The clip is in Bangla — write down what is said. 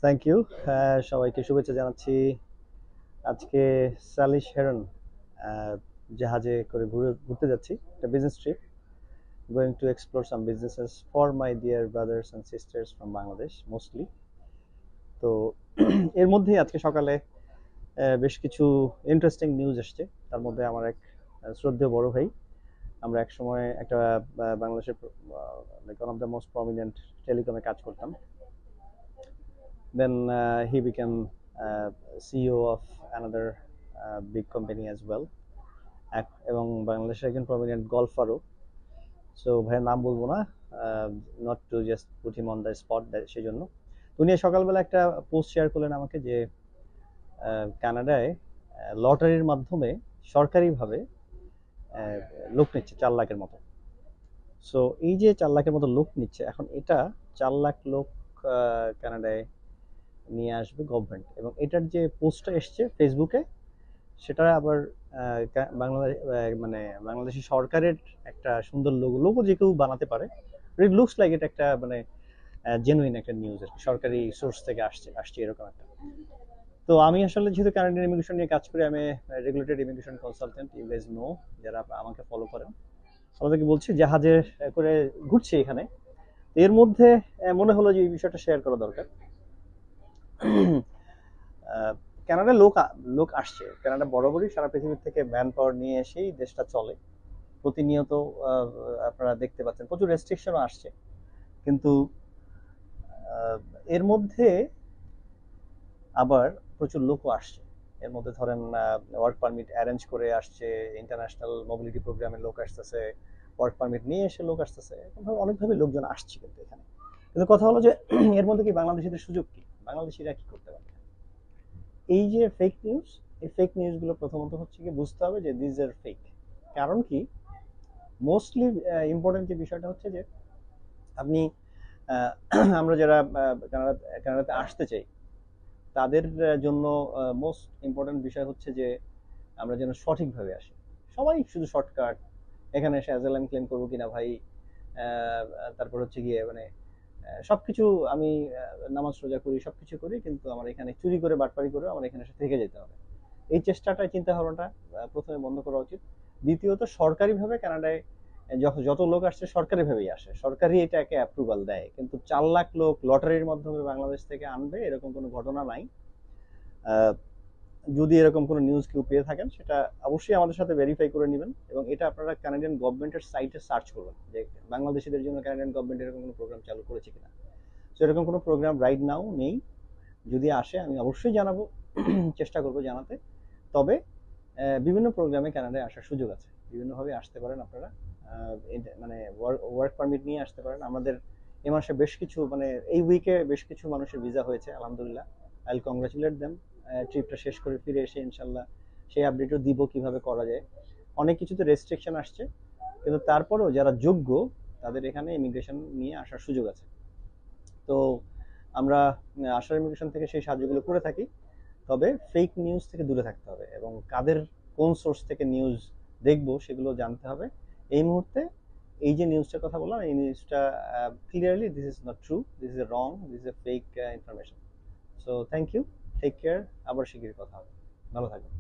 Thank you. সবাইকে শুভেচ্ছা জানাচ্ছি। আজকে সালিশ হেরন জাহাজে করে ঘুরতে যাচ্ছি, একটা business trip. Going to explore some businesses for my dear brothers and sisters from Bangladesh mostly. তো এর মধ্যেই আজকে সকালে বেশ কিছু ইন্টারেস্টিং নিউজ এসছে। তার মধ্যে আমার এক শ্রদ্ধেয় বড় ভাই, আমরা একসময় একটা বাংলাদেশের like one of the most prominent টেলিকমে কাজ করতাম। Then he became CEO of another big company as well. এবং বাংলাদেশের একজন প্রমিনেন্ট গলফারও। সো ভাইয়ের নাম বলবো না, not to just put him on the spot, সেই জন্য। উনি সকালবেলা একটা পোস্ট শেয়ার করলেন আমাকে যে কানাডায় লটারির মাধ্যমে সরকারিভাবে লোক নিচ্ছে 4 লাখের মতো। সো এই যে 4 লাখের মতো লোক নিচ্ছে, এখন এটা 4 লাখ লোক কানাডায় নিয়ে আসবে গভর্নমেন্ট, এবং এটার যে পোস্টটা এসছে ফেসবুকে, সেটা আবার বাংলাদেশ মানে বাংলাদেশি সরকারের একটা সুন্দর লোগো যে কেউ বানাতে পারে। ইট লুকস লাইক এটা একটা মানে জেনুইন একটা নিউজ আর কি, সরকারি সোর্স থেকে আসছে এরকম একটা। তো আমি আসলে যেহেতু কানাডিয়ান ইমিগ্রেশন নিয়ে কাজ করি, আমি regulated immigration consultant, you guys know, যারা আমাকে ফলো করেন। আমাদেরকে বলছি জাহাজে করে ঘুরছে এখানে। এর মধ্যে মনে হলো যে এই বিষয়টা শেয়ার করা দরকার। কানাডা লোক আসছে। কানাডা বরাবরই সারা পৃথিবীর থেকে ম্যান পাওয়ার নিয়ে এসেই দেশটা চলে। প্রতিনিয়ত আপনারা দেখতে পাচ্ছেন প্রচুর রেস্ট্রিকশনও আসছে, কিন্তু এর মধ্যে আবার প্রচুর লোকও আসছে। এর মধ্যে ধরেন ওয়ার্ক পারমিট অ্যারেঞ্জ করে আসছে, ইন্টারন্যাশনাল মোবিলিটি প্রোগ্রামে লোক আসতেছে, ওয়ার্ক পারমিট নিয়ে এসে লোক আসতেছে, অনেকভাবে লোকজন আসছে কিন্তু এখানে। কিন্তু কথা হলো যে এর মধ্যে কি বাংলাদেশিদের সুযোগ কি, বাংলাদেশিরা কি করতে পারে? এই যে ফেক নিউজ, এই ফেক নিউজগুলো প্রথমত হচ্ছে কি বুঝতে হবে যে দিস আর ফেক। কারণ কি, মোস্টলি ইম্পর্টেন্ট যে বিষয়টা হচ্ছে যে আপনি আমরা যারা কানাডাতে আসতে চাই, তাদের জন্য মোস্ট ইম্পর্টেন্ট বিষয় হচ্ছে যে আমরা যেন সঠিকভাবে আসি। সবাই শুধু শর্টকাট, এখানে এসে অ্যাজাইলাম ক্লেম করবো কিনা ভাই, তারপর হচ্ছে গিয়ে মানে সবকিছু আমি নামাজ রোজা করি, সবকিছু করি, কিন্তু আমার এখানে চুরি করে বাটপারি করে আমার এখানে এসে থেকে যেতে হবে। এই চেষ্টাটা, চিন্তা ভাবনাটা প্রথমে বন্ধ করা উচিত। দ্বিতীয়ত, সরকারিভাবে কানাডায় যত লোক আসছে সরকারিভাবেই আসে, সরকারি এটাকে অ্যাপ্রুভাল দেয়, কিন্তু 4 লাখ লোক লটারির মাধ্যমে বাংলাদেশ থেকে আনবে এরকম কোনো ঘটনা নাই। যদি এরকম কোনো নিউজ কেউ পেয়ে থাকেন, সেটা অবশ্যই আমাদের সাথে ভেরিফাই করে নেবেন, এবং এটা আপনারা কানাডিয়ান গভর্নমেন্টের সাইটে সার্চ করবেন যে বাংলাদেশিদের জন্য কানাডিয়ান গভর্নমেন্ট এরকম কোনো প্রোগ্রাম চালু করেছে কিনা। তো এরকম কোনো প্রোগ্রাম রাইট নাও নেই। যদি আসে আমি অবশ্যই জানাবো, চেষ্টা করবো জানাতে। তবে বিভিন্ন প্রোগ্রামে কানাডায় আসার সুযোগ আছে, বিভিন্নভাবে আসতে পারেন আপনারা। মানে ওয়ার্ক পারমিট নিয়ে আসতে পারেন। আমাদের এ মাসে বেশ কিছু মানে এই উইকে বেশ কিছু মানুষের ভিসা হয়েছে, আলহামদুলিল্লাহ। I will congratulate them. ট্রিপটা শেষ করে ফিরে এসে ইনশাল্লাহ সেই আপডেটও দিব কিভাবে করা যায়। অনেক কিছুতে রেস্ট্রিকশন আসছে, কিন্তু তারপরেও যারা যোগ্য তাদের এখানে ইমিগ্রেশন নিয়ে আসার সুযোগ আছে। তো আমরা আসার ইমিগ্রেশন থেকে সেই সাহায্যগুলো করে থাকি। তবে ফেক নিউজ থেকে দূরে থাকতে হবে, এবং কাদের কোন সোর্স থেকে নিউজ দেখবো সেগুলো জানতে হবে। এই মুহূর্তে এই যে নিউজটার কথা বললাম, এই নিউজটা clearly this is not true, this is wrong, this is a fake information. So thank you, take care, আবার শিগগিরই কথা হবে। ভালো থাকবেন।